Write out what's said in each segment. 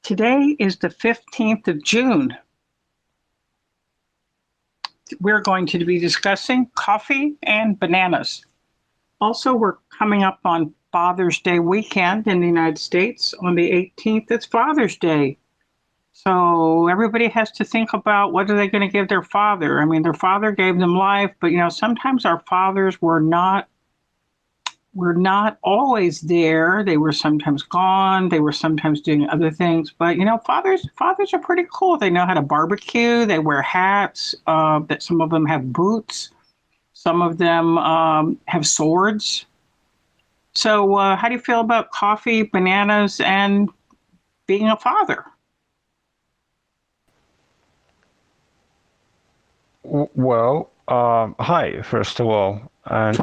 Today is the 15th of June. We're going to be discussing coffee and bananas. Also, we're coming up on Father's Day weekend in the United States. On the 18th, it's Father's Day. So everybody has to think about what are they going to give their father. I mean, their father gave them life, but sometimes our fathers were not always there. They were sometimes gone. They were sometimes doing other things. But fathers are pretty cool. They know how to barbecue. They wear hats. That some of them have boots. Some of them have swords. So how do you feel about coffee, bananas, and being a father? Well, hi, first of all. And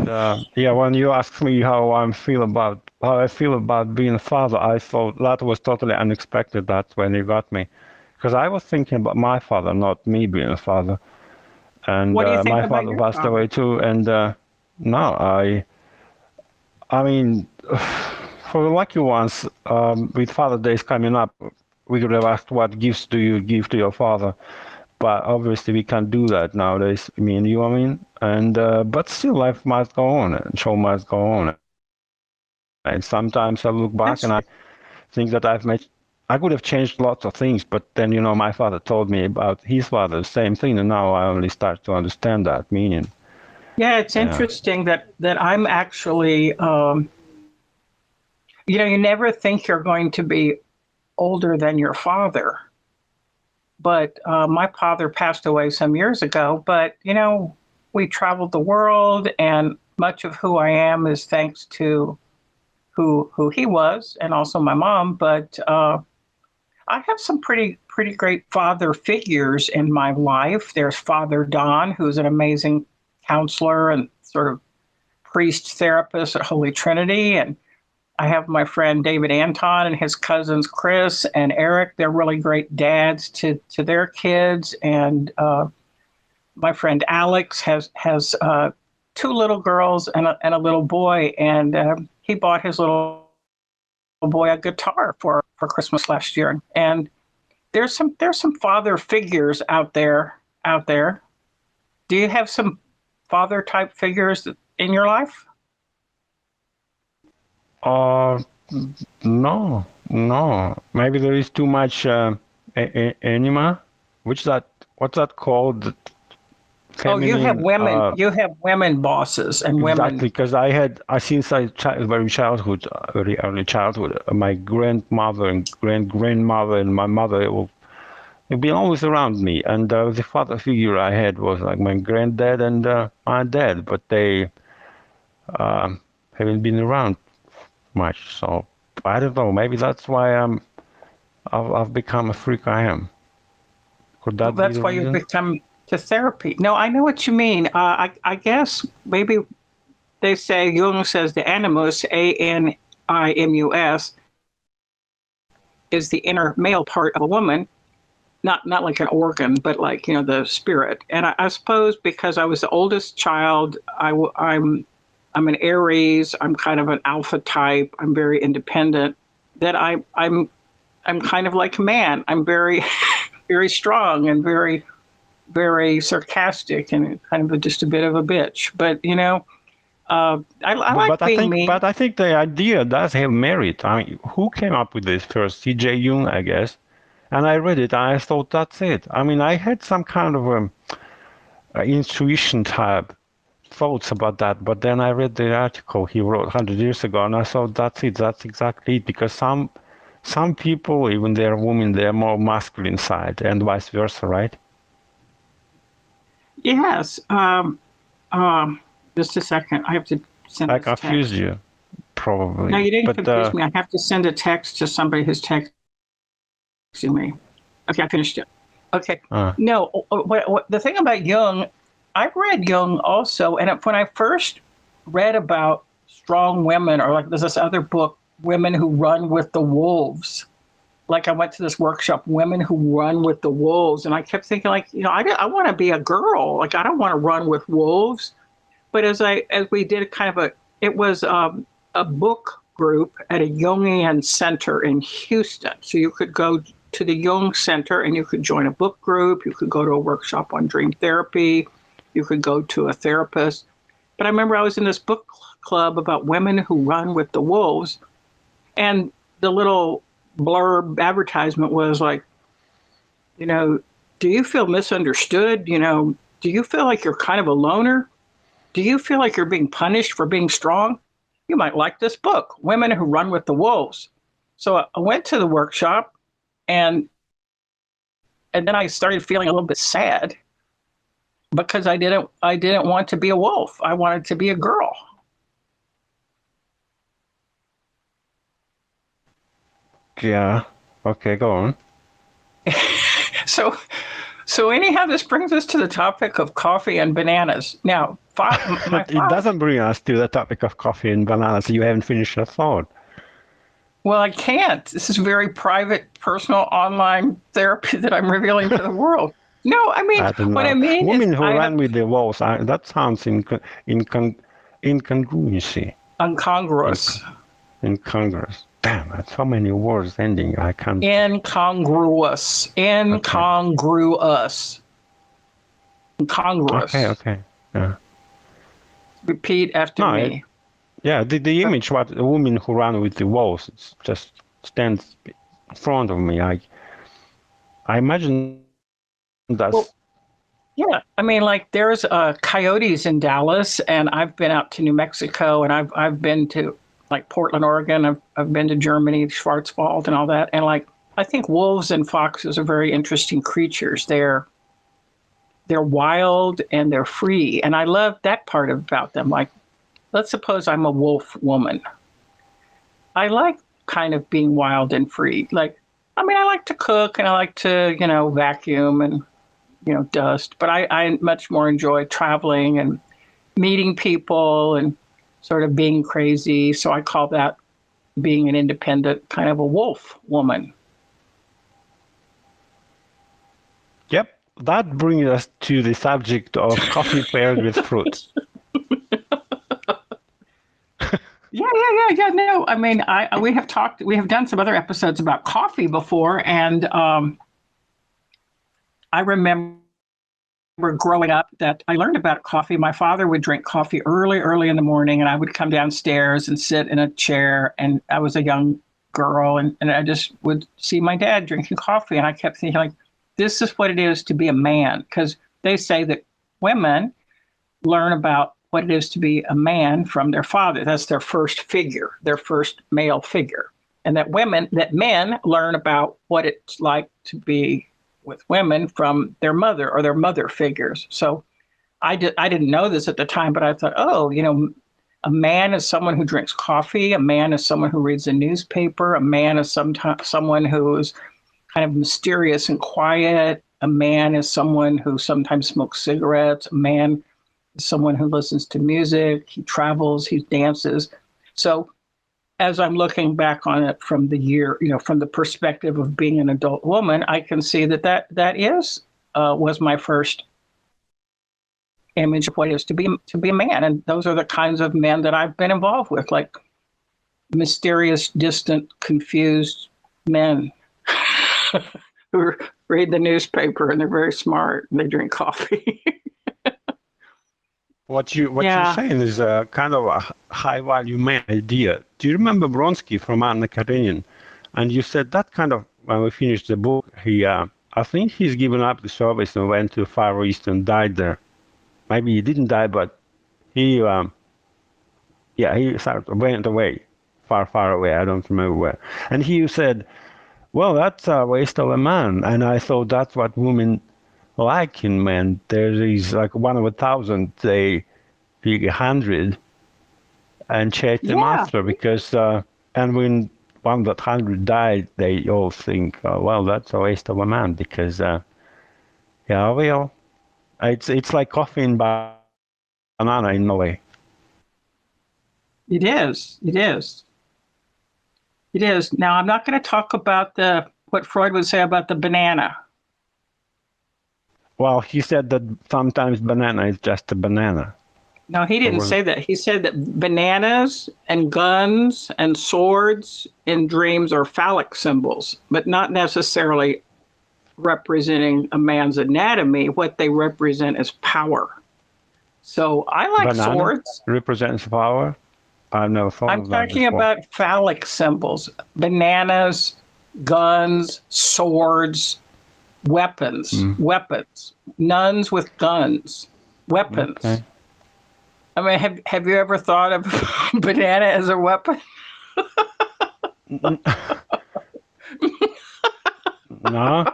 when you asked me how I feel about being a father, I thought that was totally unexpected. That's when you got me, because I was thinking about my father, not me being a father. And What do you think my about father your passed father? away too. And no, I mean, for the lucky ones, with Father Days coming up, we could have asked, what gifts do you give to your father? But obviously we can't do that nowadays. I mean, you know what I mean? And but still, life must go on, and show must go on. And sometimes I look back That's and I think that I could have changed lots of things, but then my father told me about his father, the same thing, and now I only start to understand that meaning. Yeah, it's Yeah. interesting that I'm actually, you never think you're going to be older than your father. But my father passed away some years ago. But we traveled the world, and much of who I am is thanks to who he was, and also my mom. But I have some pretty great father figures in my life. There's Father Don, who's an amazing counselor and sort of priest therapist at Holy Trinity, and I have my friend David Anton and his cousins Chris and Eric. They're really great dads to their kids. And my friend Alex has two little girls and a little boy. And he bought his little boy a guitar for Christmas last year. And there's some father figures out there. Do you have some father type figures in your life? Uh, no, no. Maybe there is too much anima. What's that called? Oh, you have Feminine. women. You have women bosses and women. Exactly, because since very childhood, very early childhood, my grandmother and grandmother and my mother have been always around me, and the father figure I had was like my granddad and my dad, but they haven't been around much. So I don't know. Maybe that's why I've become a freak I am. Could Well, that be that's the why you've reason? become to therapy. No, I know what you mean. I guess maybe they say Jung says the animus, Animus, is the inner male part of a woman, not like an organ, but like the spirit. And I suppose because I was the oldest child, I'm an Aries. I'm kind of an alpha type. I'm very independent. That I'm kind of like a man. I'm very very strong and very sarcastic and kind of just a bit of a bitch. But I like being me. But I think the idea does have merit. I mean, who came up with this first? C.J. Jung, I guess. And I read it, and I thought that's it. I mean, I had some kind of intuition type thoughts about that, but then I read the article he wrote 100 years ago, and I thought that's it. That's exactly it. Because some people, even they're women, they're more masculine side, and vice versa, right? Yes. Just a second. I have to send I this confused text. you, No, probably. you didn't But confuse me. I have to send a text to somebody who's texting me. Okay, I finished it. Okay. uh, No, the thing about Jung, I've read Jung also, and when I first read about strong women, or like there's this other book, Women Who Run with the Wolves. Like I went to this workshop, Women Who Run with the Wolves, and I kept thinking, like, I want to be a girl. Like I don't want to run with wolves. But as we did kind of it was a book group at a Jungian center in Houston. So you could go to the Jung Center and you could join a book group. You could go to a workshop on dream therapy. You could go to a therapist. But I remember I was in this book club about women who run with the wolves. And the little blurb advertisement was like, you know, do you feel misunderstood? You know, do you feel like you're kind of a loner? Do you feel like you're being punished for being strong? You might like this book, Women Who Run with the Wolves. So I went to the workshop and then I started feeling a little bit sad because I didn't want to be a wolf. I wanted to be a girl. Yeah. Okay, go on. So anyhow, this brings us to the topic of coffee and bananas. Now, It doesn't bring us to the topic of coffee and bananas. You haven't finished your thought. Well, I can't. This is very private, personal, online therapy that I'm revealing to the world. No, I mean, what I mean women is who run with the wolves. That sounds incongruency. Incongruous. Incongruous. Damn, that's so many words ending. I can't. Incongruous. Incongruous. Incongruous. Okay. Yeah. Repeat after me. The image what a woman who run with the wolves just stands in front of me. I imagine that's. Well, yeah, I mean, like there's coyotes in Dallas, and I've been out to New Mexico, and I've been to like Portland, Oregon. I've been to Germany, Schwarzwald, and all that. And like I think wolves and foxes are very interesting creatures. They're wild and they're free, and I love that part about them. Like, let's suppose I'm a wolf woman. I like kind of being wild and free. Like, I mean, I like to cook and I like to, vacuum and, dust. But I much more enjoy traveling and meeting people and sort of being crazy. So I call that being an independent kind of a wolf woman. Yep. That brings us to the subject of coffee paired with fruit. Yeah. No, I mean, we have done some other episodes about coffee before, and I remember growing up that I learned about coffee. My father would drink coffee early in the morning, and I would come downstairs and sit in a chair, and I was a young girl, and I just would see my dad drinking coffee, and I kept thinking, like, this is what it is to be a man, because they say that women learn about what it is to be a man from their father. That's their first figure, their first male figure. And that men learn about what it's like to be with women from their mother or their mother figures. So I didn't know this at the time, but I thought, a man is someone who drinks coffee. A man is someone who reads a newspaper. A man is someone who is kind of mysterious and quiet. A man is someone who sometimes smokes cigarettes. A man is someone who listens to music. He travels, he dances. So as I'm looking back on it from from the perspective of being an adult woman, I can see that was my first image of what it is to be a man. And those are the kinds of men that I've been involved with, like mysterious, distant, confused men who read the newspaper and they're very smart and they drink coffee. What you're saying is a kind of a high value man idea. Do you remember Bronsky from Anna Karenina? And you said that kind of, when we finished the book, I think he's given up the service and went to the Far East and died there. Maybe he didn't die, but he sort of went away, far away. I don't remember where. And he said, well, that's a waste of a man. And I thought that's what women like in men. There is like 1 of 1,000, they pick 100 and chase them after, because and when 1 of 100 died, they all think, well, that's a waste of a man, because it's like coffee and banana in a way. It is. Now, I'm not going to talk about what Freud would say about the banana. Well, he said that sometimes banana is just a banana. No, he Or didn't was say it that. He said that bananas and guns and swords in dreams are phallic symbols, but not necessarily representing a man's anatomy. What they represent is power. So I like banana swords. represents power? I've never thought I'm of that talking before. about phallic symbols, bananas, guns, swords, weapons, Mm, weapons, nuns with guns, weapons. okay. I mean, have you ever thought of banana as a weapon? No,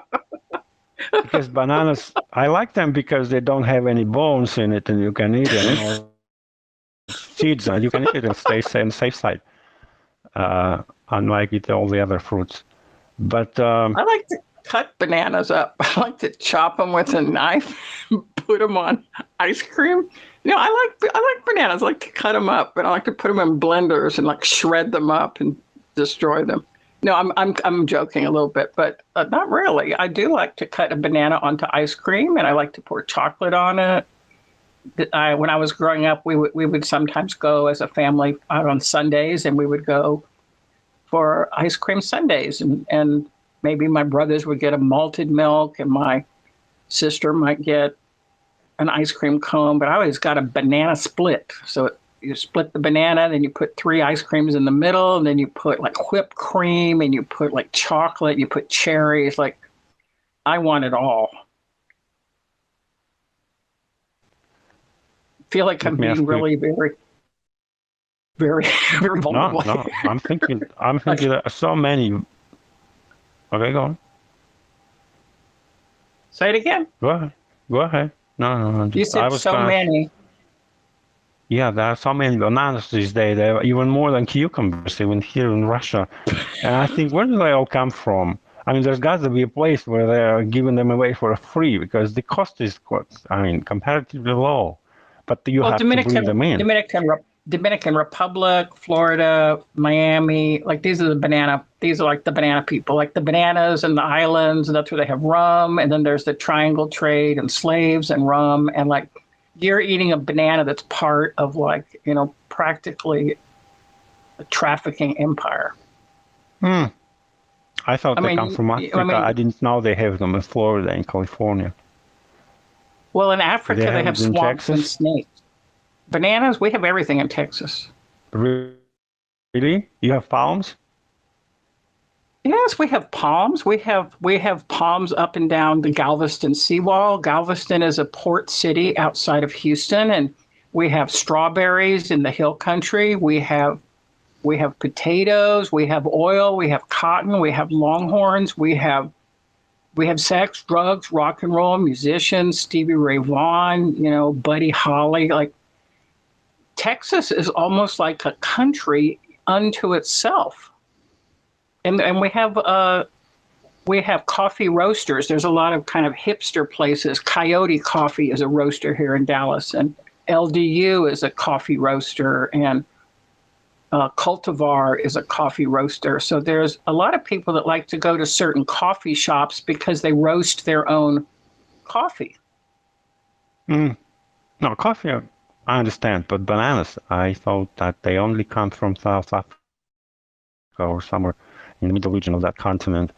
because bananas, I like them because they don't have any bones in it and you can eat them, or seeds, and you can eat it and stay on the safe side, uh, unlike with all the other fruits. But I like to cut bananas up. I like to chop them with a knife, put them on ice cream. You know, I like bananas. I like to cut them up, but I like to put them in blenders and like shred them up and destroy them. No, I'm joking a little bit, but not really. I do like to cut a banana onto ice cream, and I like to pour chocolate on it. When I was growing up, we would sometimes go as a family out on Sundays, and we would go for ice cream sundaes, and maybe my brothers would get a malted milk, and my sister might get an ice cream cone, but I always got a banana split. So you split the banana, then you put 3 ice creams in the middle, and then you put like whipped cream, and you put like chocolate, you put cherries. Like I want it all. I feel like let I'm me being ask you. really very, very, very No, vulnerable. no, I'm thinking Like, there are so many. Okay, go on. say it again. Go ahead. Go ahead. No, no, no. You I said was so gonna. many. Yeah, there are so many bananas these days. There are even more than cucumbers, even here in Russia. And I think where do they all come from? I mean, there's got to be a place where they're giving them away for free because the cost is quite, I mean, comparatively low. But you Well, have to bring them in. Dominican Republic, Florida, Miami, like these are like the banana people, like the bananas and the islands, and that's where they have rum. And then there's the triangle trade and slaves and rum. And like you're eating a banana that's part of like, practically a trafficking empire. Hmm. I thought I they come mean, from I Africa. I mean, didn't know they have them in Florida and California. well, in Do they Africa, they have have it in swamps and Texas? snakes. Bananas, we have everything in Texas. Really? You have palms? Yes, we have palms. We have palms up and down the Galveston seawall. Galveston is a port city outside of Houston, and we have strawberries in the hill country. We have potatoes. We have oil. We have cotton. We have longhorns. We have sex, drugs, rock and roll, musicians, Stevie Ray Vaughan, Buddy Holly. Like Texas is almost like a country unto itself. And we have coffee roasters. There's a lot of kind of hipster places. Coyote Coffee is a roaster here in Dallas, and LDU is a coffee roaster, and Cultivar is a coffee roaster. So there's a lot of people that like to go to certain coffee shops because they roast their own coffee. Mm. No, coffee, I understand, but bananas, I thought that they only come from South Africa or somewhere in the middle region of that continent.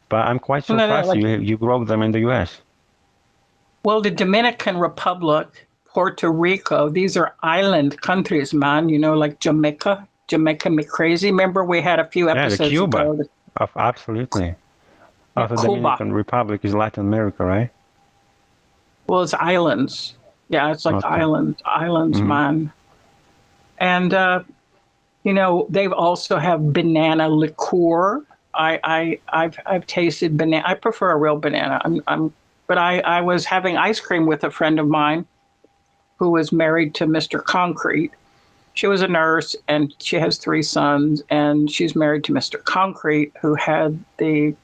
But I'm quite No, no, surprised like you grow them in the US. well, the Dominican Republic, Puerto Rico, these are island countries, man. Like Jamaica. Jamaica me crazy. Remember we had a few Yeah, the episodes Cuba, ago. absolutely. Yeah, Oh, the Cuba. Dominican Republic is Latin America, right? Well, it's islands. Yeah, it's like Okay. islands, Hmm. man. And they've also have banana liqueur. I've tasted banana. I prefer a real banana. But I was having ice cream with a friend of mine who was married to Mr. Concrete. She was a nurse and she has 3 sons, and she's married to Mr. Concrete, who had the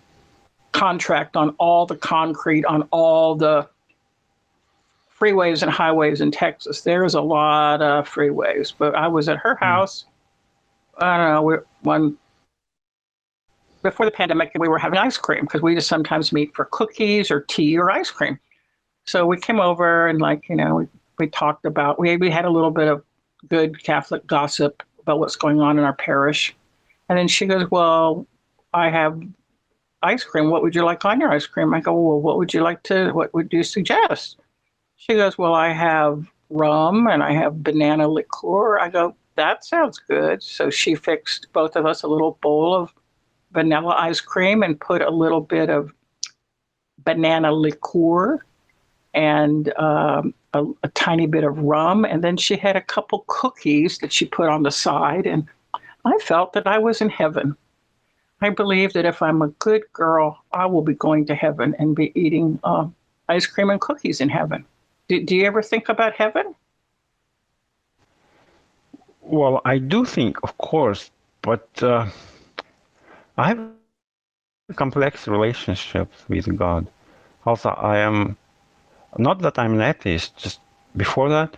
contract on all the concrete on all the freeways and highways in Texas. There's a lot of freeways, but I was at her house. I don't know, one before the pandemic, we were having ice cream because we just sometimes meet for cookies or tea or ice cream. So we came over and we talked about, we had a little bit of good Catholic gossip about what's going on in our parish. And then she goes, well, I have ice cream. What would you like on your ice cream? I go, well, what would you suggest? She goes, well, I have rum and I have banana liqueur. I go, that sounds good. So she fixed both of us a little bowl of vanilla ice cream and put a little bit of banana liqueur and a tiny bit of rum. And then she had a couple cookies that she put on the side. And I felt that I was in heaven. I believe that if I'm a good girl, I will be going to heaven and be eating ice cream and cookies in heaven. Do you ever think about heaven? Well, I do think, of course, but I have a complex relationship with God. Also, I am not that I'm an atheist, just before that,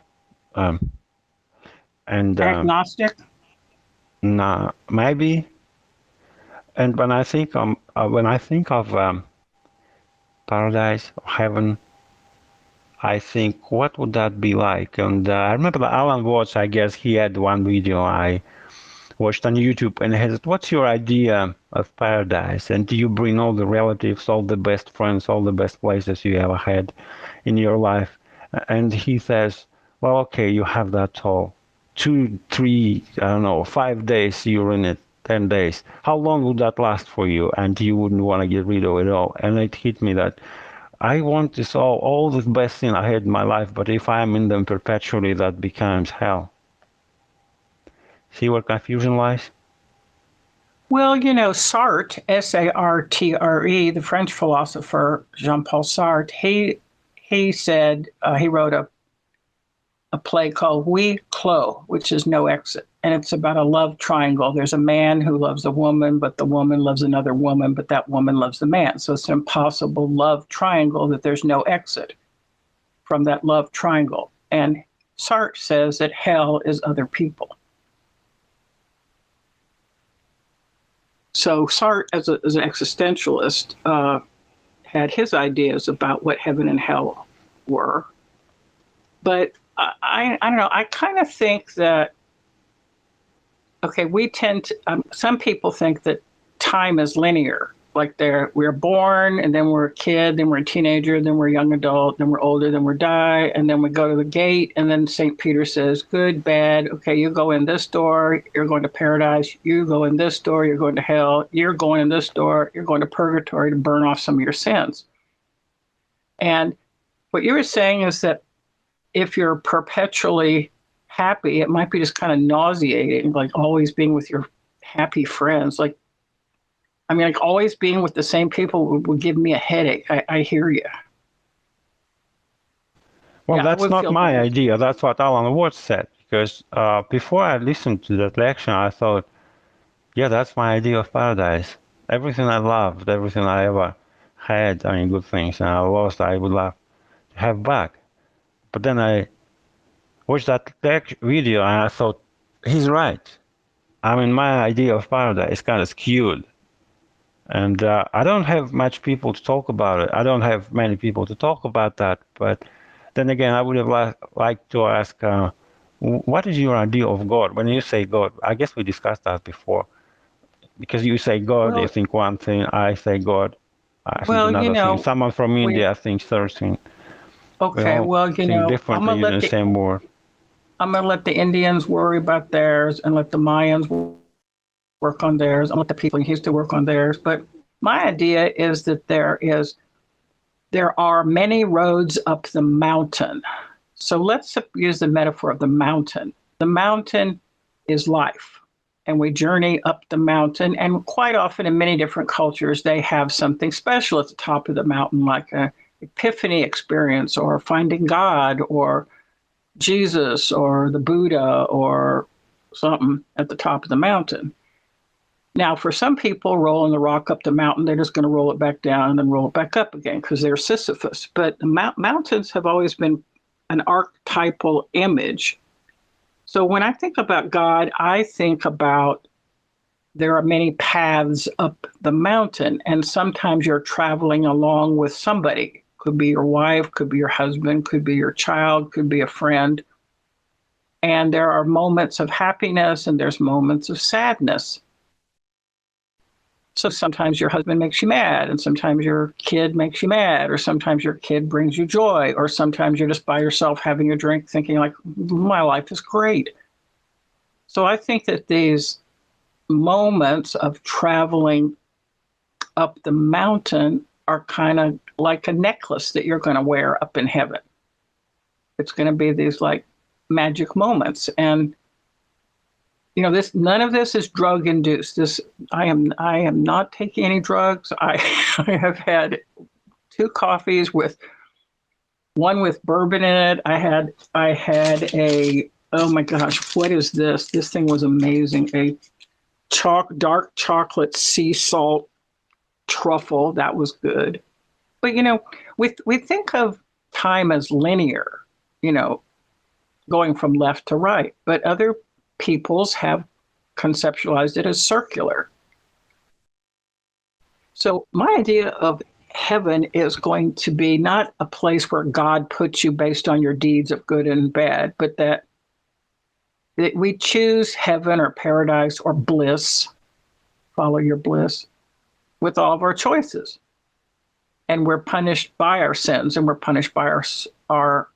and Agnostic? nah, maybe. And when I think of paradise or heaven, I think, what would that be like? And I remember that Alan Watts, I guess he had one video I watched on YouTube, and he said, what's your idea of paradise? And do you bring all the relatives, all the best friends, all the best places you ever had in your life? And he says, well, okay, you have that all. 2, 3, I don't know, 5 days you're in it, 10 days. How long would that last for you? And you wouldn't want to get rid of it all. And it hit me that I want this all the best thing I had in my life, but if I'm in them perpetually, that becomes hell. See where confusion lies? Well, Sartre, Sartre, the French philosopher Jean-Paul Sartre, he said, he wrote a play called Huis Clos, which is No Exit. And it's about a love triangle. There's a man who loves a woman, but the woman loves another woman, but that woman loves the man. So it's an impossible love triangle that there's no exit from that love triangle. And Sartre says that hell is other people. So Sartre, as an existentialist, had his ideas about what heaven and hell were. But I don't know, I kind of think that, okay, we tend to, some people think that time is linear. Like we're born, and then we're a kid, then we're a teenager, then we're a young adult, then we're older, then we die, and then we go to the gate, and then St. Peter says, good, bad, okay, you go in this door, you're going to paradise, you go in this door, you're going to hell, you're going in this door, you're going to purgatory to burn off some of your sins. And what you were saying is that if you're perpetually happy, it might be just kind of nauseating, like always being with your happy friends. Like always being with the same people would give me a headache. I hear you. Well, that's not my idea. That's what Alan Watts said. Because before I listened to that lecture, I thought, yeah, that's my idea of paradise. Everything I loved, everything I ever had, good things, and I lost, I would love to have back. But then I watched that video, and I thought, he's right. My idea of paradise is kind of skewed. And I don't have much people to talk about it. I don't have many people to talk about that. But then again, I would have liked to ask, what is your idea of God? When you say God, I guess we discussed that before. Because you say God, you think one thing. I say God, I think another thing. Someone from India thinks third thing. Okay, I'm differently using the same word. I'm going to let the Indians worry about theirs and let the Mayans work on theirs. I'm going to let the people in Houston work on theirs. But my idea is that there are many roads up the mountain. So let's use the metaphor of the mountain. The mountain is life, and we journey up the mountain. And quite often in many different cultures, they have something special at the top of the mountain, like an epiphany experience or finding God or Jesus or the Buddha or something at the top of the mountain. Now, for some people, rolling the rock up the mountain, they're just going to roll it back down and then roll it back up again because they're Sisyphus. But the mountains have always been an archetypal image. So when I think about God, I think about there are many paths up the mountain, and sometimes you're traveling along with somebody could be your wife, could be your husband, could be your child, could be a friend. And there are moments of happiness and there's moments of sadness. So sometimes your husband makes you mad, and sometimes your kid makes you mad, or sometimes your kid brings you joy, or sometimes you're just by yourself having a drink thinking like, my life is great. So I think that these moments of traveling up the mountain are kind of like a necklace that you're going to wear up in heaven. It's going to be these like magic moments. And this, none of this is drug induced. I am not taking any drugs. I have had 2 coffees with one with bourbon in it. I had a, oh my gosh, what is this? This thing was amazing. A dark chocolate sea salt truffle. That was good. But we think of time as linear, going from left to right, but other peoples have conceptualized it as circular. So my idea of heaven is going to be not a place where God puts you based on your deeds of good and bad, but that we choose heaven or paradise or bliss, follow your bliss, with all of our choices. And we're punished by our sins and we're punished by our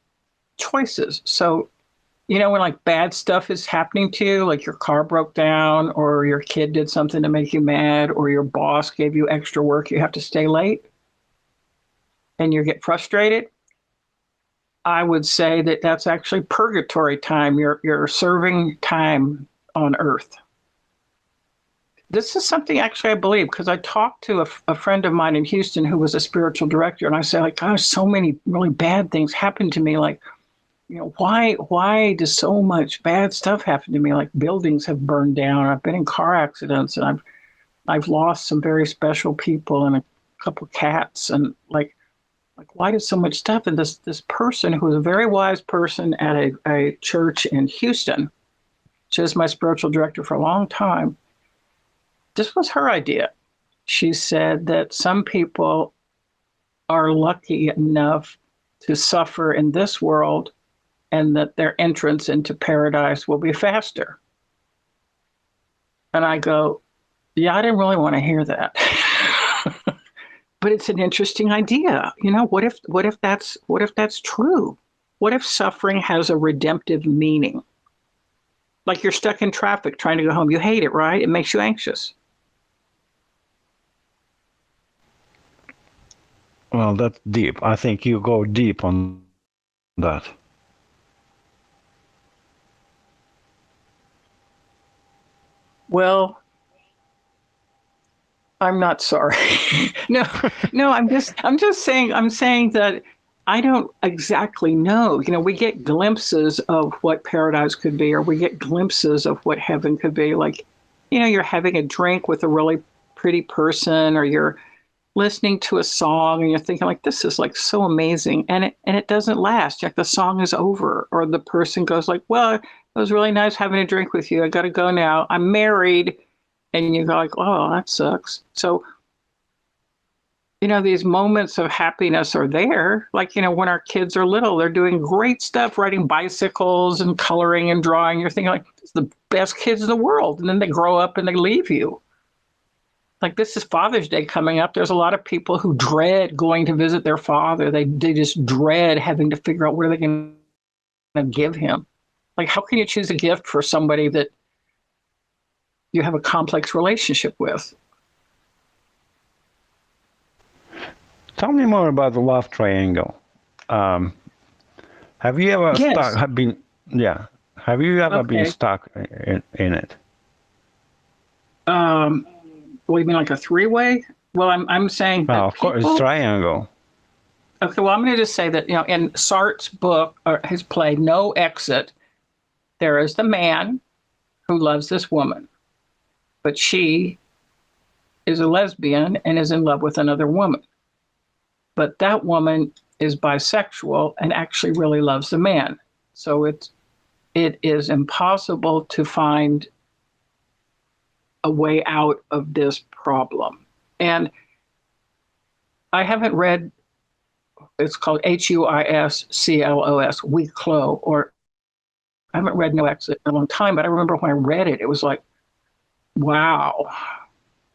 choices. So when like bad stuff is happening to you, like your car broke down or your kid did something to make you mad or your boss gave you extra work, you have to stay late and you get frustrated, I would say that that's actually purgatory time. You're serving time on earth. This is something actually I believe because I talked to a friend of mine in Houston who was a spiritual director, and I said, like, gosh, so many really bad things happened to me. Like, why does so much bad stuff happen to me? Like buildings have burned down. I've been in car accidents, and I've lost some very special people and a couple cats, and like why does so much stuff? And this person who was a very wise person at a church in Houston, she was my spiritual director for a long time. This was her idea. She said that some people are lucky enough to suffer in this world and that their entrance into paradise will be faster. And I go, yeah, I didn't really want to hear that. But it's an interesting idea. What if that's true? What if suffering has a redemptive meaning? Like you're stuck in traffic trying to go home. You hate it, right? It makes you anxious. Well, that's deep. I think you go deep on that. Well, I'm not sorry. No, I'm just saying that I don't exactly know. We get glimpses of what paradise could be, or we get glimpses of what heaven could be. Like, you're having a drink with a really pretty person, or you're listening to a song and you're thinking like, this is like so amazing. And it doesn't last. Like the song is over, or the person goes like, well, it was really nice having a drink with you. I got to go now. I'm married. And you go like, oh, that sucks. So, these moments of happiness are there. Like, when our kids are little, they're doing great stuff, riding bicycles and coloring and drawing. You're thinking like, it's the best kids in the world. And then they grow up and they leave you. Like, this is Father's Day coming up. There's a lot of people who dread going to visit their father. They just dread having to figure out what are they going to give him. Like, how can you choose a gift for somebody that you have a complex relationship with? Tell me more about the love triangle. Have you ever Yes. Have you ever been Okay. stuck in it? Well, you mean like a 3-way? Well, I'm saying that Of course, it's triangle. Okay, well, I'm going to just say that, in Sartre's book, or his play, No Exit, there is the man who loves this woman, but she is a lesbian and is in love with another woman. But that woman is bisexual and actually really loves the man. So it is impossible to find a way out of this problem. And I haven't read It's called Huisclos, Weeklo, or I haven't read No Exit in a long time, but I remember when I read it, it was like, wow.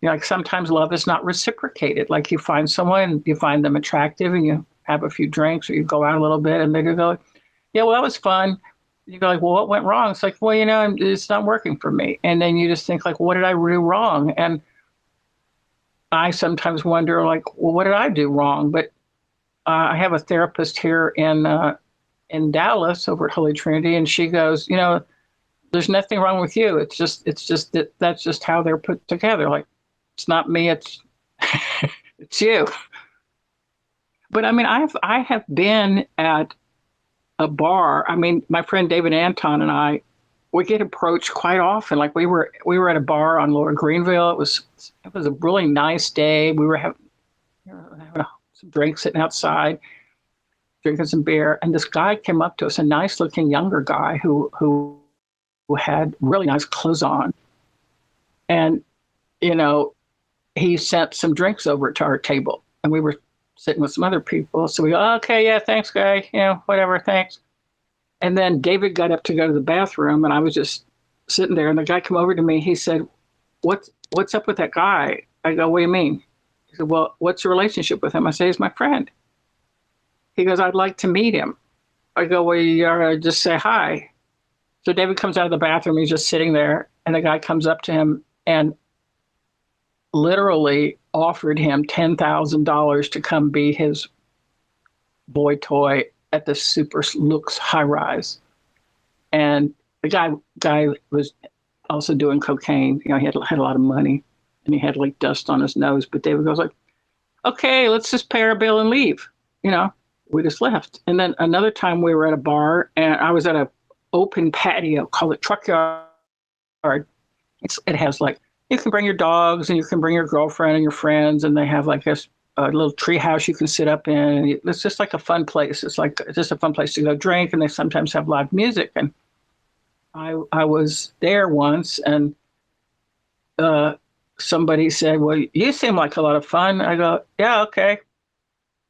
You know, like sometimes love is not reciprocated. Like you find someone, you find them attractive, and you have a few drinks, or you go out a little bit, and they go, yeah, well, that was fun. You go like, well, what went wrong? It's like, well, you know, it's not working for me. And then you just think like, what did I do wrong? And I sometimes wonder like, well, what did I do wrong? But I have a therapist here in Dallas over at Holy Trinity, and she goes, you know, there's nothing wrong with you. It's just that that's just how they're put together. Like, it's not me, it's it's you. But I mean, I have been at a bar. I mean, my friend David Anton and I, we get approached quite often. Like we were at a bar on Lower Greenville. It was a really nice day. We were having some drinks sitting outside, drinking some beer, and this guy came up to us, a nice looking younger guy who had really nice clothes on. And, you know, he sent some drinks over to our table, and we were sitting with some other people. So we go, oh, okay, yeah, thanks, guy. You know, whatever, thanks. And then David got up to go to the bathroom, and I was just sitting there, and the guy came over to me. He said, what's up with that guy? I go, what do you mean? He said, well, what's your relationship with him? I say, he's my friend. He goes, I'd like to meet him. I go, well, you just say hi. So David comes out of the bathroom. He's just sitting there, and the guy comes up to him and literally offered him $10,000 to come be his boy toy at the Super Lux high rise. And the guy was also doing cocaine. You know, he had a lot of money, and he had like dust on his nose. But David goes like, okay, let's just pay our bill and leave. You know, we just left. And then another time we were at a bar, and I was at a open patio, called it Truck Yard. It has like, you can bring your dogs, and you can bring your girlfriend and your friends, and they have like a little tree house you can sit up in. And it's just like a fun place. It's just a fun place to go drink, and they sometimes have live music. And I was there once, and somebody said, well, you seem like a lot of fun. I go, yeah, okay.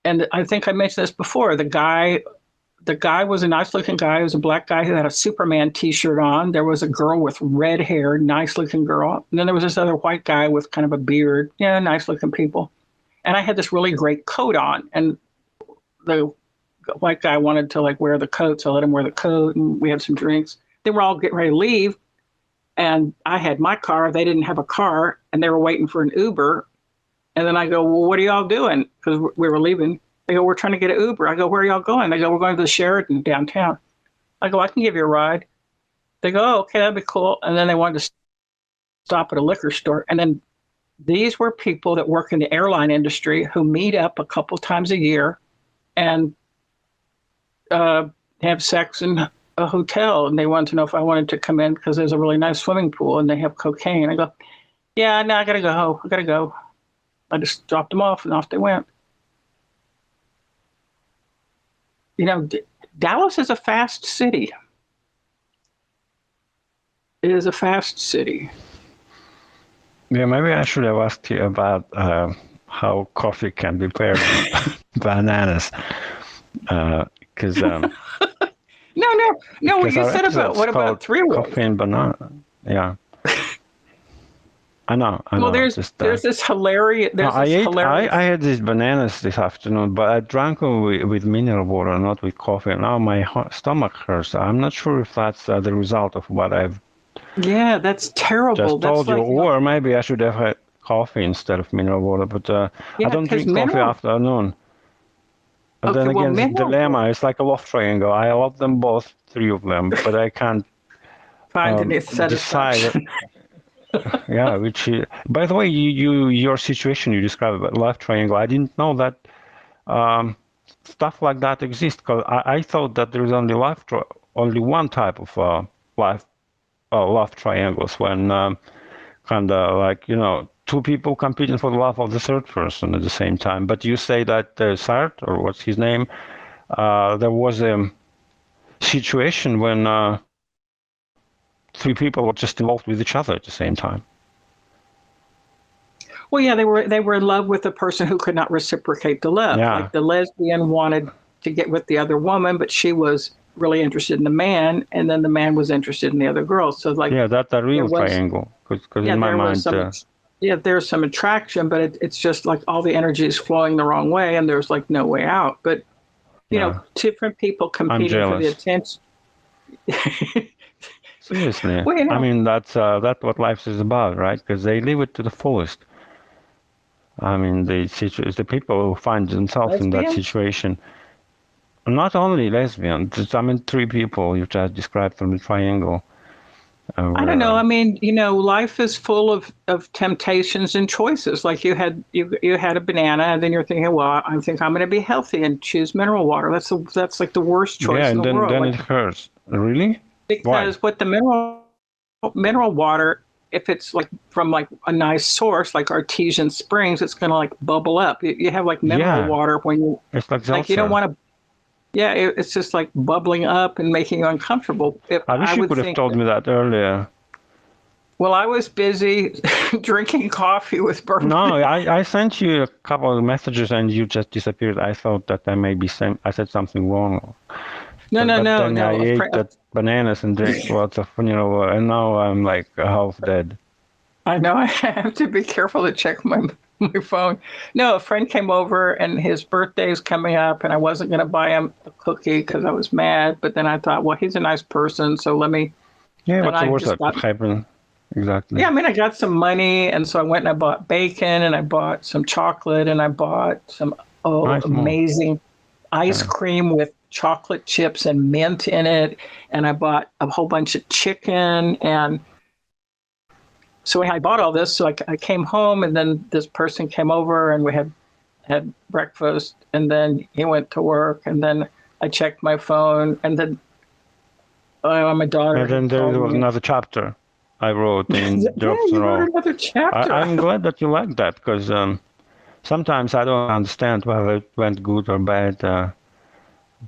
And I think I mentioned this before. The guy was a nice looking guy. He was a black guy who had a Superman t-shirt on. There was a girl with red hair, nice looking girl. And then there was this other white guy with kind of a beard. Yeah, nice looking people. And I had this really great coat on. And the white guy wanted to like wear the coat, so I let him wear the coat, and we had some drinks. They were all getting ready to leave. And I had my car. They didn't have a car, and they were waiting for an Uber. And then I go, well, what are y'all doing? Because we were leaving. They go, we're trying to get an Uber. I go, where are y'all going? They go, we're going to the Sheraton downtown. I go, I can give you a ride. They go, oh, okay, that'd be cool. And then they wanted to stop at a liquor store. And then these were people that work in the airline industry who meet up a couple times a year and have sex in a hotel. And they wanted to know if I wanted to come in because there's a really nice swimming pool and they have cocaine. I go, yeah, no, I got to go. I got to go. I just dropped them off, and off they went. You know, Dallas is a fast city. It is a fast city. Yeah, maybe I should have asked you about how coffee can be paired with bananas. Because No. What you said about what about three-way? Coffee and banana? Yeah. I know. Well, there's this hilarious. I had these bananas this afternoon, but I drank them with mineral water, not with coffee. Now my stomach hurts. I'm not sure if that's the result of what I've Yeah, that's terrible. just told you. Or maybe I should have had coffee instead of mineral water. But I don't drink coffee afternoon. And then again, the dilemma is like a love triangle. I love them both, three of them, but I can't decide. Yeah, which by the way, your situation you described about life triangle, I didn't know that stuff like that exists, because I thought that there is only one type of love triangles, when kind of like, you know, two people competing for the love of the third person at the same time. But you say that Sartre, or what's his name, there was a situation when three people were just involved with each other at the same time. Well, yeah, they were in love with the person who could not reciprocate the love. Yeah. Like the lesbian wanted to get with the other woman, but she was really interested in the man, and then the man was interested in the other girl. So like Yeah, that's a there real was, triangle. Because yeah, in my there was mind, some, yeah, there's some attraction, but it's just like all the energy is flowing the wrong way, and there's like no way out. But yeah, different people I'm competing for the jealous. attention. Seriously, Well, I mean that's what life is about, right? Because they live it to the fullest. I mean, the people who find themselves in that lesbian. situation, not only lesbian. I mean, three people you just described from the triangle. I don't know. Were, I mean, life is full of temptations and choices. Like you had a banana, and then you're thinking, well, I think I'm going to be healthy and choose mineral water. That's like the worst yeah, choice in and the then world. then Like it hurts. Really? Why? because what the mineral water, if it's like from like a nice source like artesian springs, it's going to like bubble up. You have like mineral Yeah, water when it's like you don't seltzer. want to. Yeah, it's just like bubbling up and making you uncomfortable. If I I wish you would could have think told that. me that earlier. Well, I was busy drinking coffee with bourbon. No, I sent you a couple of messages and you just disappeared. I thought that I maybe I said something wrong. No, no, But no, then I no. ate that bananas and drank lots of, and now I'm like half dead. I know I have to be careful to check my phone. No, a friend came over and his birthday is coming up, and I wasn't going to buy him a cookie because I was mad. But then I thought, well, he's a nice person, so let me. Yeah, Then what's the I worst just that could got. happen? Exactly. Yeah, I mean, I got some money, and so I went and I bought bacon, and I bought some chocolate, and I bought some Nice move. amazing ice Yeah. cream with chocolate chips and mint in it, and I bought a whole bunch of chicken. And so I bought all this. So I came home, and then this person came over, and we had breakfast, and then he went to work, and then I checked my phone, and then my daughter And then had there called was me. another chapter I wrote in Yeah, Drops in you a wrote Row. another chapter. I'm glad that you like that because sometimes I don't understand whether it went good or bad.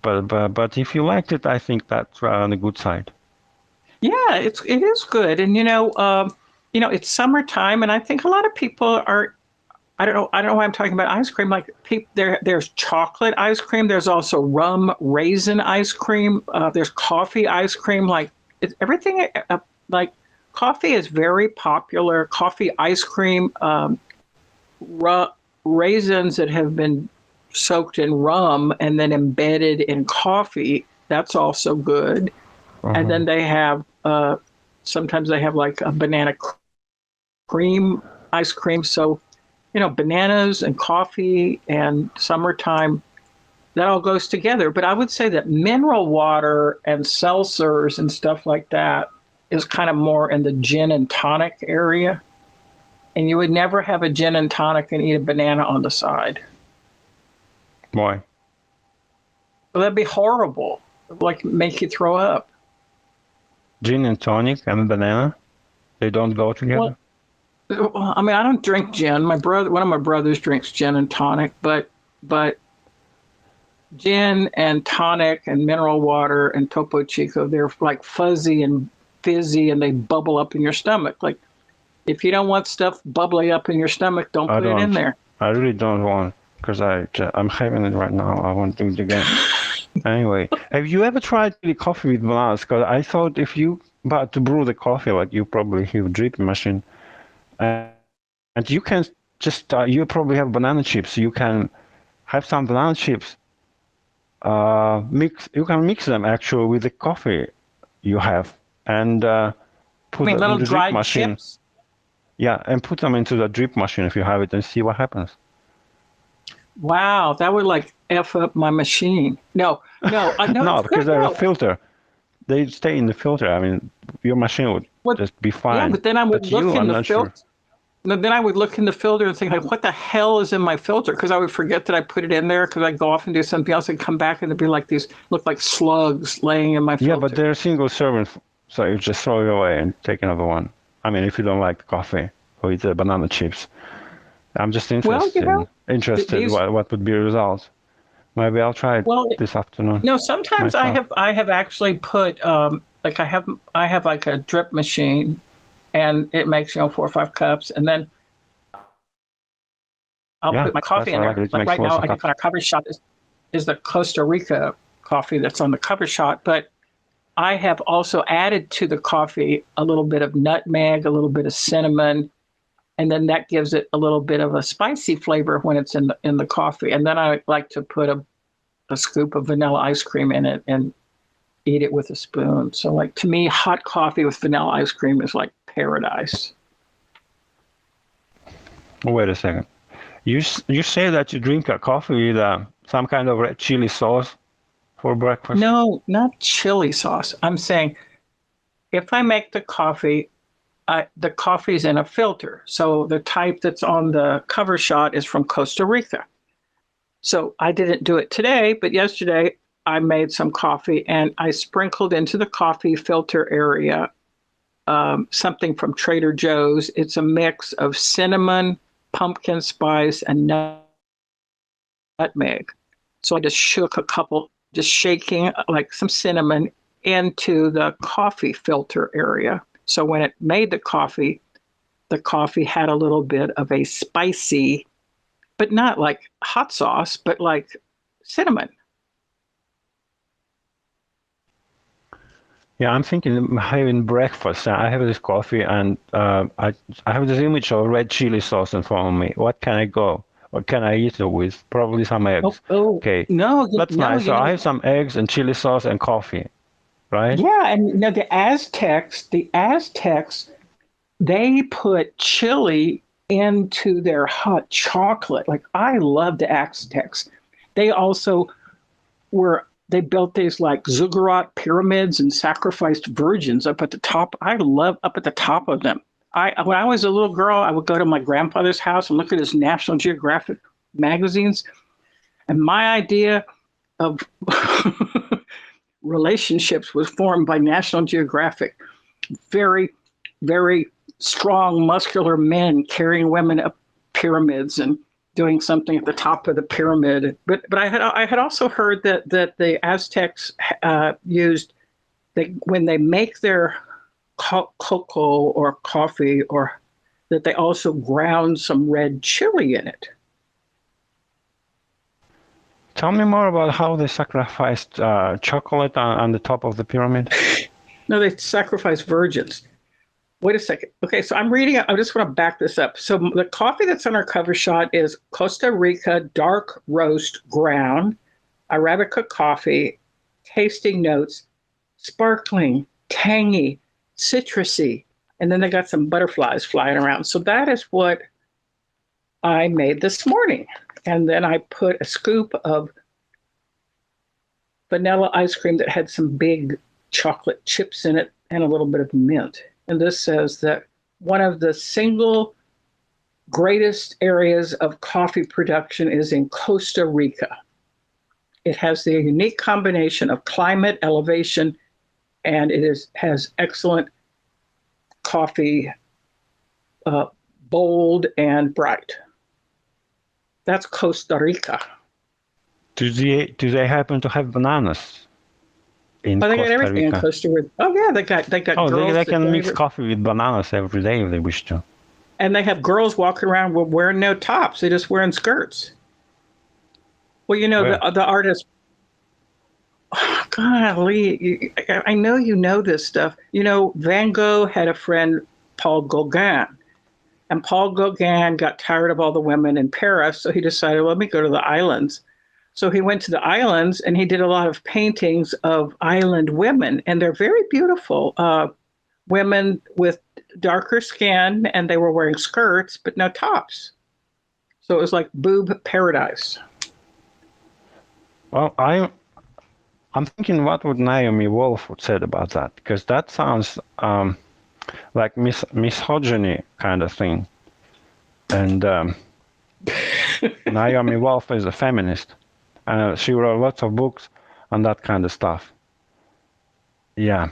But if you liked it, I think that's on the good side. Yeah, it is good, and it's summertime, and I think a lot of people are. I don't know why I'm talking about ice cream. Like there's chocolate ice cream. There's also rum raisin ice cream. There's coffee ice cream. Like everything. Like coffee is very popular. Coffee ice cream. Raisins that have been soaked in rum and then embedded in coffee. That's also good. And Uh-huh. then they have sometimes they have like a banana cream ice cream. So bananas and coffee and summertime, that all goes together. But I would say that mineral water and seltzers and stuff like that is kind of more in the gin and tonic area. And you would never have a gin and tonic and eat a banana on the side. Why? Well, that'd be horrible. Like make you throw up. Gin and tonic and banana? They don't go together? Well, I mean, I don't drink gin. One of my brothers drinks gin and tonic, but gin and tonic and mineral water and Topo Chico, they're like fuzzy and fizzy and they bubble up in your stomach. Like if you don't want stuff bubbling up in your stomach, don't I put it in don't. there. I really don't want because I'm having it right now. I won't do it again. Anyway, have you ever tried the coffee with bananas? Because I thought if you but to brew the coffee, like you probably have a drip machine, and you can just you probably have banana chips. You can have some banana chips. You can mix them actually with the coffee you have, and I put mean, them in little the drip dried machine. chips. Yeah, and put them into the drip machine if you have it, and see what happens. Wow, that would like F up my machine. No, no, no, No, it's because good. they're a No. filter. They stay in the filter. I mean, your machine would What? just be Yeah, fine. but then I would But look you, in I'm the not sure. filter. Then I would look in the filter and think, like, what the hell is in my filter? Because I would forget that I put it in there because I'd go off and do something else and come back and it'd be like these, look like slugs laying in my filter. Yeah, but they're single serving, so you just throw it away and take another one. I mean, if you don't like the coffee or eat the banana chips. I'm just Well, interested these, what would be the results. Maybe I'll try it well, this afternoon no, sometimes myself. I have actually put, like I have like a drip machine and it makes, 4 or 5 cups. And then I'll Yeah, put my coffee that's in what I like. there. It Like makes right now, lots of I think coffee. on our cover shot is the Costa Rica coffee that's on the cover shot. But I have also added to the coffee a little bit of nutmeg, a little bit of cinnamon, and then that gives it a little bit of a spicy flavor when it's in the coffee. And then I like to put a scoop of vanilla ice cream in it and eat it with a spoon. So like to me, hot coffee with vanilla ice cream is like paradise. Wait a second. You say that you drink a coffee with some kind of red chili sauce for breakfast? No, not chili sauce. I'm saying if I make the coffee, the coffee's in a filter. So the type that's on the cover shot is from Costa Rica. So I didn't do it today, but yesterday I made some coffee and I sprinkled into the coffee filter area something from Trader Joe's. It's a mix of cinnamon, pumpkin spice, and nutmeg. So I just shook a couple, just shaking like some cinnamon into the coffee filter area. So when it made the coffee had a little bit of a spicy, but not like hot sauce, but like cinnamon. Yeah, I'm thinking having breakfast. I have this coffee and I have this image of red chili sauce in front of me. What can I go? What can I eat it with? Probably some eggs. Okay, No, that's no, nice. So I have some eggs and chili sauce and coffee, right? yeah, and the Aztecs, they put chili into their hot chocolate. Like I love the Aztecs. They also they built these like ziggurat pyramids and sacrificed virgins up at the top. I love up at the top of them. When I was a little girl, I would go to my grandfather's house and look at his National Geographic magazines. And my idea of relationships was formed by National Geographic. Very, very strong, muscular men carrying women up pyramids and doing something at the top of the pyramid. But I had also heard that the Aztecs used when they make their cocoa or coffee, or that they also ground some red chili in it. Tell me more about how they sacrificed chocolate on the top of the pyramid. No, they sacrifice virgins. Wait a second. Okay, so I'm reading. I just want to back this up. So the coffee that's on our cover shot is Costa Rica Dark Roast Ground Arabica coffee, tasting notes, sparkling, tangy, citrusy, and then they got some butterflies flying around. So that is what I made this morning. And then I put a scoop of vanilla ice cream that had some big chocolate chips in it and a little bit of mint. And this says that one of the single greatest areas of coffee production is in Costa Rica. It has the unique combination of climate, elevation, and has excellent coffee, bold and bright. That's Costa Rica. Do they happen to have bananas in Oh, they got Costa everything in Rica? Costa Rica. Oh yeah, they got Oh, girls. they can mix coffee with bananas every day if they wish to. And they have girls walking around wearing no tops. They're just wearing skirts. Well, you know, the artist, oh, golly, I know you know this stuff. You know, Van Gogh had a friend, Paul Gauguin. And Paul Gauguin got tired of all the women in Paris, so he decided, let me go to the islands. So he went to the islands and he did a lot of paintings of island women, and they're very beautiful. Women with darker skin, and they were wearing skirts, but no tops. So it was like boob paradise. Well, I'm thinking what would Naomi Wolf would said about that, because that sounds like misogyny kind of thing. And Naomi Wolf is a feminist. She wrote lots of books on that kind of stuff. Yeah.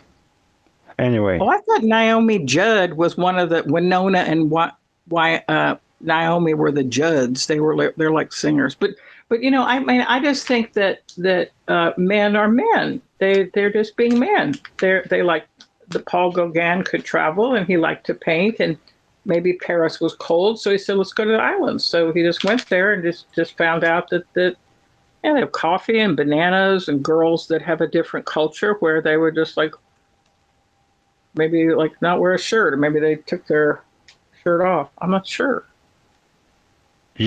Anyway. Oh, I thought Naomi Judd was one of the Winona and why Naomi were the Judds. They're like singers, but you know, I mean, I just think that men are men. They're just being men. They like the Paul Gauguin could travel and he liked to paint, and maybe Paris was cold, so he said, let's go to the islands. So he just went there and just found out that yeah, they have coffee and bananas and girls that have a different culture where they would just like maybe like not wear a shirt, or maybe they took their shirt off. I'm not sure.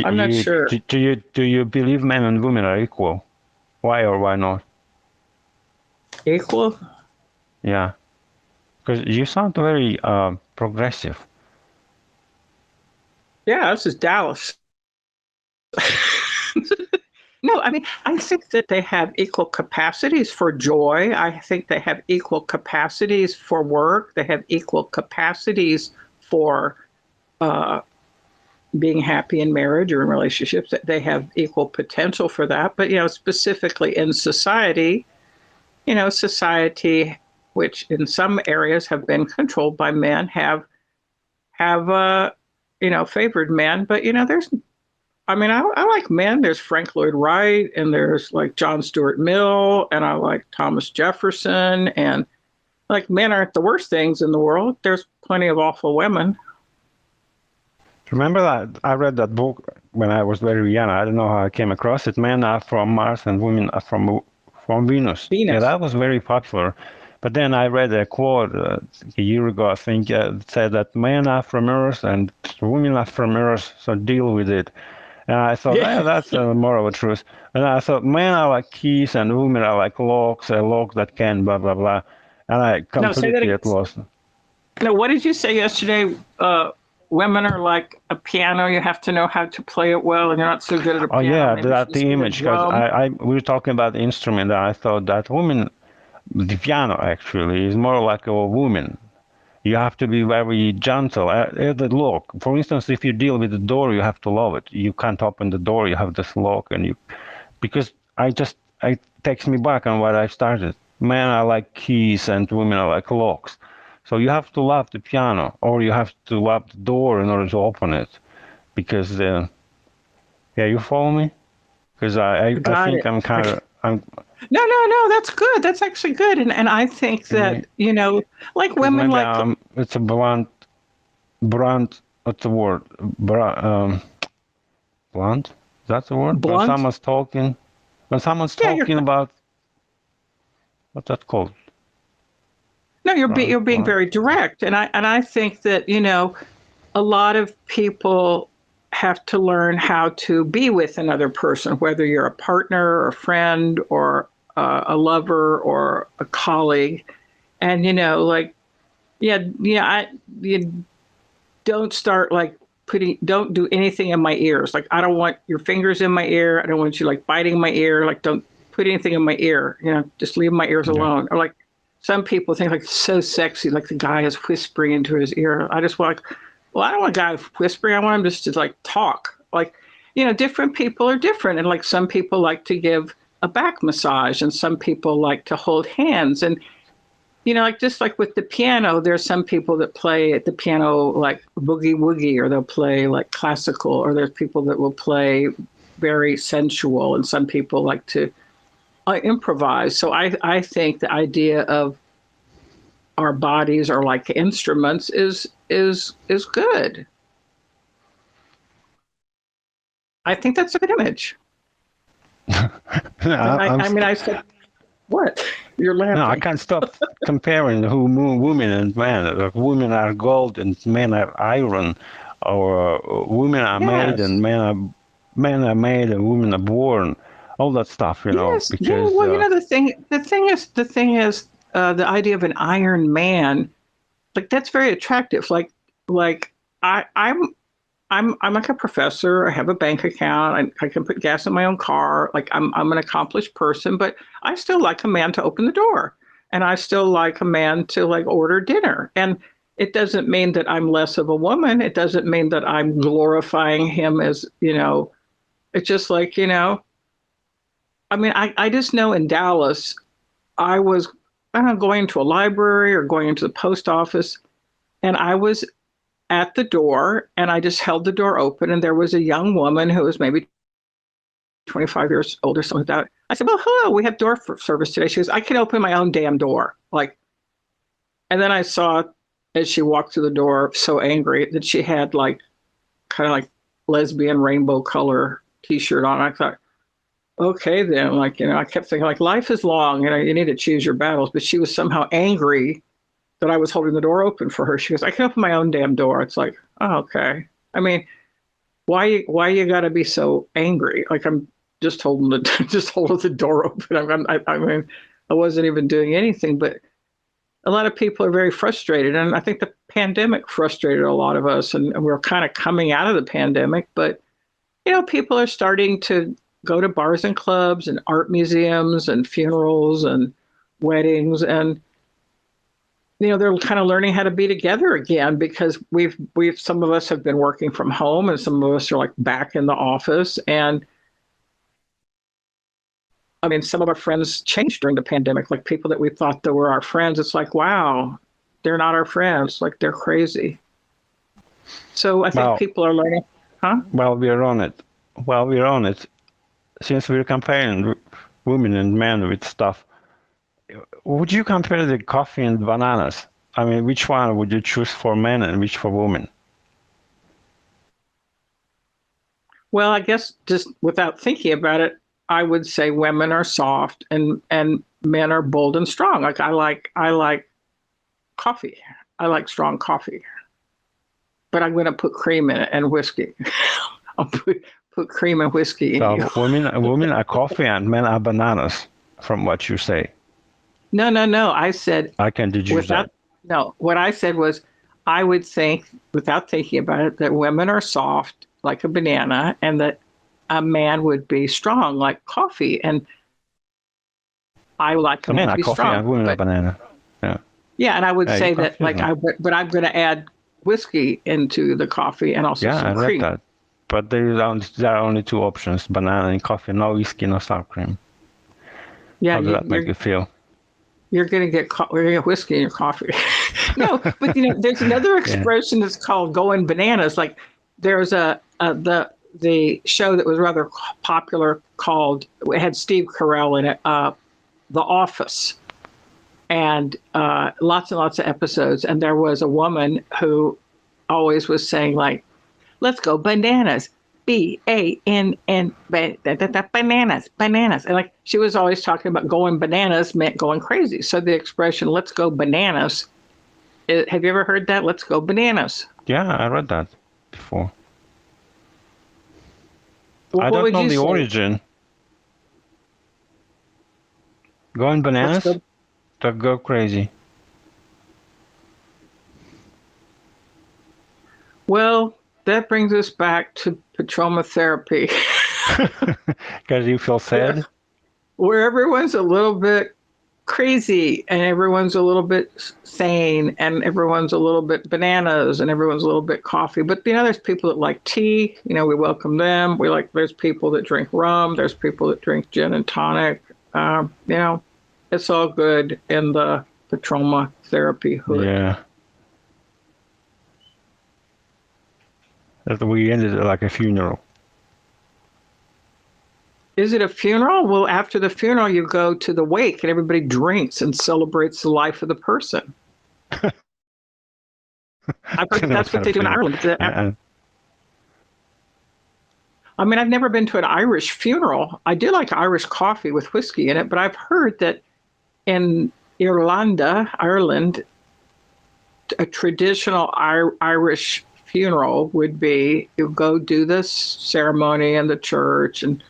I'm not sure. Do you believe men and women are equal? Why or why not? Equal? Yeah, because you sound very progressive. Yeah, this is Dallas. No, I mean, I think that they have equal capacities for joy. I think they have equal capacities for work. They have equal capacities for uh, being happy in marriage or in relationships. They have equal potential for that. But, specifically in society, society, which in some areas have been controlled by men, have favored men. But, I like men. There's Frank Lloyd Wright, and there's like John Stuart Mill, and I like Thomas Jefferson, and like men aren't the worst things in the world. There's plenty of awful women. Remember that I read that book when I was very young. I don't know how I came across it. Men are from Mars and women are from Venus. Yeah, that was very popular. But then I read a quote a year ago, I think, that said that men are from Earth and women are from Earth, so deal with it. And I thought, yeah, that's more of a truth. And I thought, men are like keys and women are like locks, a lock that can blah, blah, blah. And I completely at lost. No, what did you say yesterday? Women are like a piano. You have to know how to play it well, and you're not so good at a piano. Oh, yeah, that's the image. Because we were talking about the instrument, and I thought that the piano actually is more like a woman. You have to be very gentle. The lock, for instance, if you deal with the door, you have to love it. You can't open the door. You have this lock, because it takes me back on what I started. Men are like keys, and women are like locks. So you have to love the piano, or you have to love the door in order to open it, because yeah, you follow me? Because I think I'm kind of No, that's good. That's actually good. And I think that, like women like it's a blunt, what's the word? Blunt? Is that the word? Blunt? When someone's talking about, what's that called? No, you're being very direct. And I think that, a lot of people have to learn how to be with another person, whether you're a partner or a friend or a lover or a colleague. And, you don't start like don't do anything in my ears. Like, I don't want your fingers in my ear. I don't want you like biting my ear. Like, don't put anything in my ear, just leave my ears alone. Or like some people think like so sexy, like the guy is whispering into his ear. I just want well, I don't want a guy whispering. I want him just to like talk. Like, different people are different. And like some people like to give a back massage and some people like to hold hands. And, like just like with the piano, there's some people that play at the piano like boogie woogie, or they'll play like classical, or there's people that will play very sensual, and some people like to improvise. So I think the idea of our bodies are like instruments is good. I think that's a good image. I said, what? You're laughing. No, I can't stop comparing women and men. Like, women are gold and men are iron, or women are made and men are made and women are born. All that stuff, Yes. Because well, the thing is, the idea of an iron man, like that's very attractive. Like I'm like a professor. I have a bank account. I can put gas in my own car. Like I'm an accomplished person, but I still like a man to open the door, and I still like a man to like order dinner. And it doesn't mean that I'm less of a woman. It doesn't mean that I'm glorifying him as, it's just like, I just know in Dallas, I was, I don't know, going to a library or going into the post office, and I was at the door, and I just held the door open, and there was a young woman who was maybe 25 years old or something like that. I said, well, hello, we have door service today. She goes, I can open my own damn door. Like, and then I saw as she walked through the door, so angry that she had like kind of like lesbian rainbow color t-shirt on. I thought, okay, then, like, I kept thinking like life is long, you need to choose your battles. But she was somehow angry that I was holding the door open for her. She goes, I can open my own damn door. It's like, oh, okay. I mean, why you got to be so angry? Like, I'm just holding the door open. I mean, I wasn't even doing anything, but a lot of people are very frustrated. And I think the pandemic frustrated a lot of us, and we're kind of coming out of the pandemic, but people are starting to go to bars and clubs and art museums and funerals and weddings, and they're kind of learning how to be together again, because we've some of us have been working from home, and some of us are like back in the office. And I mean, some of our friends changed during the pandemic, like people that we thought that were our friends. It's like, wow, they're not our friends. Like, they're crazy. So I think people are learning, huh? Well, we're on it. Since we're comparing women and men with stuff, would you compare the coffee and bananas? I mean, which one would you choose for men and which for women? Well, I guess just without thinking about it, I would say women are soft and men are bold and strong. Like, I like coffee. I like strong coffee. But I'm going to put cream in it and whiskey. I'll put cream and whiskey in So you. women are coffee and men are bananas, from what you say. No. I said I can deduce that. No, what I said was, I would think, without thinking about it, that women are soft like a banana, and that a man would be strong like coffee. And I like So men to are be coffee strong. and women are banana. Yeah. Yeah, and I would say that, like, confusing. but I'm going to add whiskey into the coffee and also Yeah, I some read cream. that. But there are only two options: banana and coffee. No whiskey, no sour cream. Yeah, How does that make you feel? You're going to get whiskey in your coffee. No, but there's another expression that's called going bananas. Like, there's the show that was rather popular called, it had Steve Carell in it, The Office, and lots and lots of episodes. And there was a woman who always was saying, like, let's go bananas. BANN, bananas. And like, she was always talking about going bananas meant going crazy. So the expression, let's go bananas, have you ever heard that? Let's go bananas. Yeah, I read that before. I What don't would know you the say? origin. Going bananas to go crazy. Well, that brings us back to Petroma therapy. Because you feel sad? Where everyone's a little bit crazy, and everyone's a little bit sane, and everyone's a little bit bananas, and everyone's a little bit coffee. But there's people that like tea. We welcome them. There's people that drink rum. There's people that drink gin and tonic. It's all good in the Petroma therapy hood. Yeah. That we ended it like a funeral. Is it a funeral? Well, after the funeral, you go to the wake, and everybody drinks and celebrates the life of the person. I think that's what they do in Ireland. I mean, I've never been to an Irish funeral. I do like Irish coffee with whiskey in it, but I've heard that in Ireland, a traditional Irish funeral would be, you go do this ceremony in the church and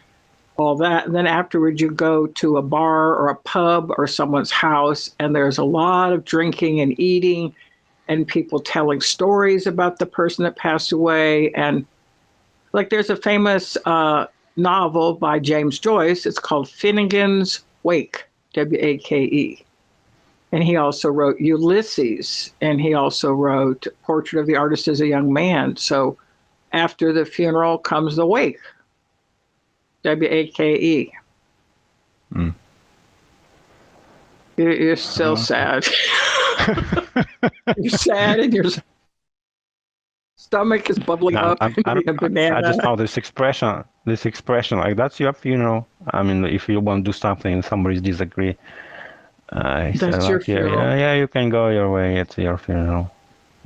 all that, and then afterwards you go to a bar or a pub or someone's house, and there's a lot of drinking and eating and people telling stories about the person that passed away. And like, there's a famous novel by James Joyce. It's called Finnegan's Wake, Wake. And he also wrote Ulysses, and he also wrote Portrait of the Artist as a Young Man. So after the funeral comes the wake, Wake. Mm. You're so sad. You're sad, and your stomach is bubbling up. I just know this expression, like, that's your funeral. I mean, if you want to do something and somebody disagree, That's your funeral. Yeah, you can go your way. It's your funeral.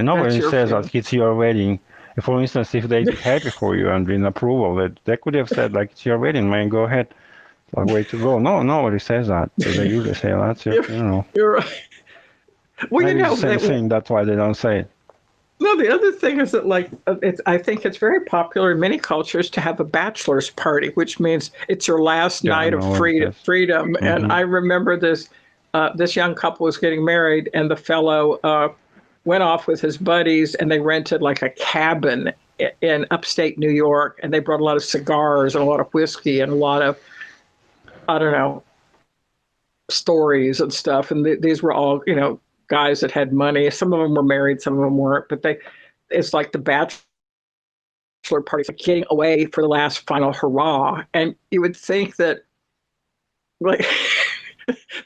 Nobody your says feeling. that it's your wedding. For instance, if they're happy for you and in approval, that they could have said like, it's your wedding, man, go ahead. Like, way to go. No, nobody says that. They usually say, that's your You're, funeral. you're right. Well, Maybe it's the same thing. That's why they don't say it. no, the other thing is that, like, I think it's very popular in many cultures to have a bachelor's party, which means it's your last Yeah, I night of know what it is. freedom. And Hmm. I remember this young couple was getting married, and the fellow went off with his buddies, and they rented like a cabin in upstate New York, and they brought a lot of cigars and a lot of whiskey and a lot of, I don't know, stories and stuff. And these were all, guys that had money. Some of them were married, some of them weren't, but it's like the bachelor party, like getting away for the last final hurrah. And you would think that, like,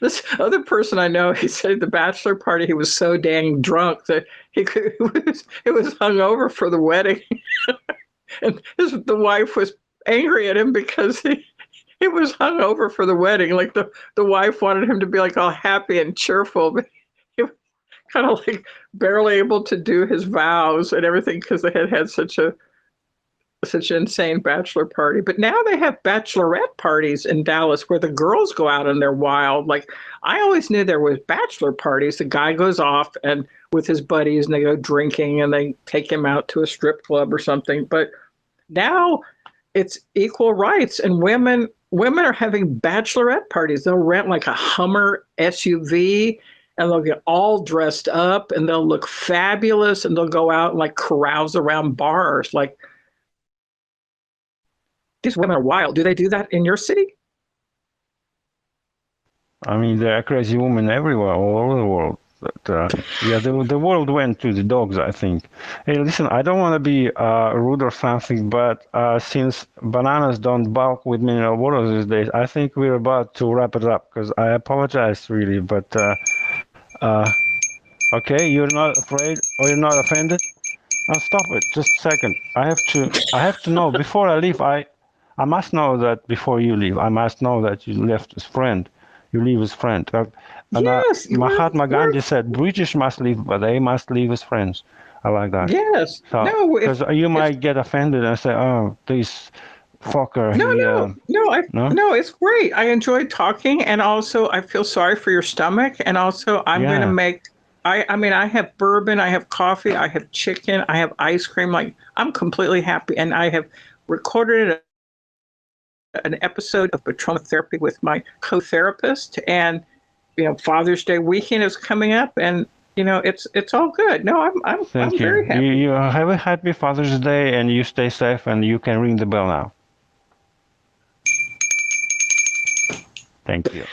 this other person I know, he said at the bachelor party he was so dang drunk that it was hungover for the wedding, and the wife was angry at him because he was hungover for the wedding. Like the wife wanted him to be like all happy and cheerful, but he was kind of like barely able to do his vows and everything because they had had such an insane bachelor party. But now they have bachelorette parties in Dallas where the girls go out and they're wild. Like, I always knew there was bachelor parties. The guy goes off and with his buddies and they go drinking and they take him out to a strip club or something. But now it's equal rights, and women are having bachelorette parties. They'll rent like a Hummer SUV and they'll get all dressed up and they'll look fabulous and they'll go out and like carouse around bars. Like, these women are wild. Do they do that in your city? I mean, there are crazy women everywhere, all over the world. But yeah, the world went to the dogs, I think. Hey, listen, I don't want to be rude or something, but since bananas don't bulk with mineral water these days, I think we're about to wrap it up. Because I apologize, really, but uh, okay, you're not afraid or you're not offended? Now stop it. Just a second. I have to know before I leave. I must know that before you leave. I must know that you left his friend. You leave his friend. And Yes. Mahatma Gandhi said, British must leave, but they must leave his friends. I like that. Yes. So, No. because you might get offended and say, oh, this fucker, No. he, No. No. no? No. It's great. I enjoyed talking, and also I feel sorry for your stomach. And also, I'm going to Yeah. make. I mean, I have bourbon, I have coffee, I have chicken, I have ice cream. Like, I'm completely happy, and I have recorded an episode of Patrona Therapy with my co-therapist, and Father's Day weekend is coming up, and it's all good. No, I'm Thank you. very happy. You have a happy Father's Day, and you stay safe, and you can ring the bell now. Thank you.